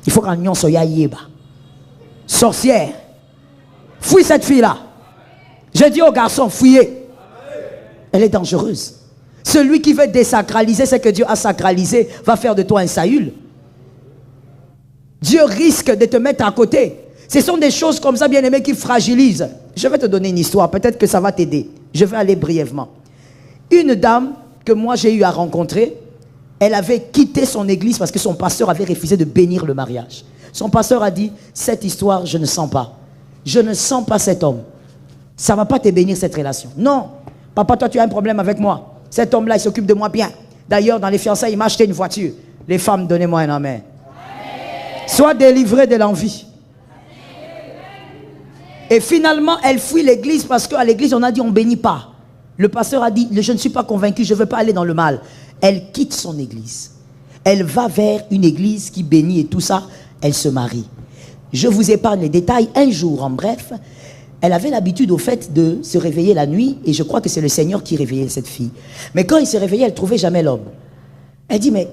Il faut qu'on soit yéba. Sorcière. Fouille cette fille-là. Je dis aux garçons, fouillez. Elle est dangereuse. Celui qui veut désacraliser ce que Dieu a sacralisé va faire de toi un Saül. Dieu risque de te mettre à côté. Ce sont des choses comme ça, bien-aimés, qui fragilisent. Je vais te donner une histoire, peut-être que ça va t'aider. Je vais aller brièvement. Une dame que moi j'ai eu à rencontrer, elle avait quitté son église parce que son pasteur avait refusé de bénir le mariage. Son pasteur a dit, cette histoire, je ne sens pas. Je ne sens pas cet homme. Ça ne va pas te bénir cette relation. Non, papa, toi tu as un problème avec moi. Cet homme-là, il s'occupe de moi bien. D'ailleurs, dans les fiançailles, il m'a acheté une voiture. Les femmes, donnez-moi un amen. Sois délivré de l'envie. Et finalement, elle fuit l'église parce qu'à l'église, on a dit on ne bénit pas. Le pasteur a dit, je ne suis pas convaincu, je ne veux pas aller dans le mal. Elle quitte son église. Elle va vers une église qui bénit et tout ça. Elle se marie. Je vous épargne les détails. Un jour, en bref, elle avait l'habitude au fait de se réveiller la nuit. Et je crois que c'est le Seigneur qui réveillait cette fille. Mais quand il se réveillait, elle ne trouvait jamais l'homme. Elle dit, mais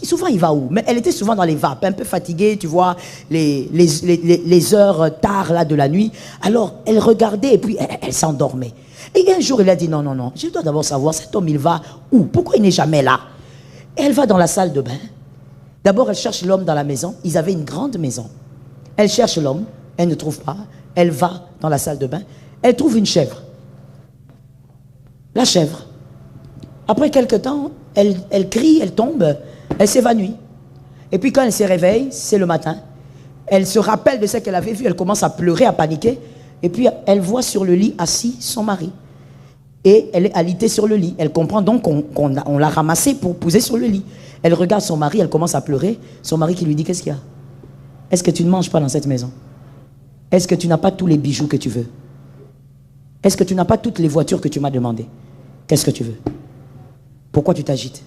souvent il va où? Mais elle était souvent dans les vapes, un peu fatiguée, tu vois, les heures tard là, de la nuit. Alors, elle regardait et puis elle s'endormait. Et un jour, il a dit, non, non, non, je dois d'abord savoir, cet homme, il va où? Pourquoi il n'est jamais là? Et elle va dans la salle de bain. D'abord, elle cherche l'homme dans la maison. Ils avaient une grande maison. Elle cherche l'homme, elle ne trouve pas. Elle va dans la salle de bain. Elle trouve une chèvre. La chèvre. Après quelque temps, elle crie, elle tombe, elle s'évanouit. Et puis quand elle se réveille, c'est le matin. Elle se rappelle de ce qu'elle avait vu, elle commence à pleurer, à paniquer. Et puis elle voit sur le lit assis son mari. Et elle est alitée sur le lit. Elle comprend donc qu'on l'a ramassée pour poser sur le lit. Elle regarde son mari, elle commence à pleurer. Son mari qui lui dit, qu'est-ce qu'il y a? Est-ce que tu ne manges pas dans cette maison? Est-ce que tu n'as pas tous les bijoux que tu veux? Est-ce que tu n'as pas toutes les voitures que tu m'as demandées? Qu'est-ce que tu veux? Pourquoi tu t'agites?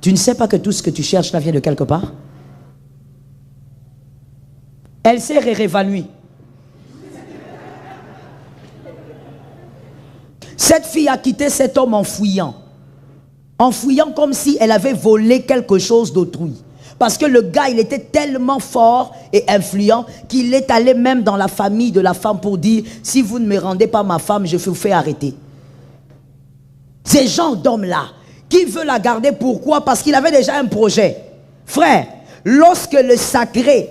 Tu ne sais pas que tout ce que tu cherches là vient de quelque part? Elle s'est réévanouie. Cette fille a quitté cet homme en fouillant. En fouillant comme si elle avait volé quelque chose d'autrui. Parce que le gars, il était tellement fort et influent qu'il est allé même dans la famille de la femme pour dire, si vous ne me rendez pas ma femme, je vous fais arrêter. Ces gens d'hommes-là, qui veut la garder, pourquoi? Parce qu'il avait déjà un projet. Frère, lorsque le sacré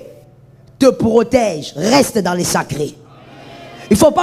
te protège, reste dans les sacrés. Il ne faut pas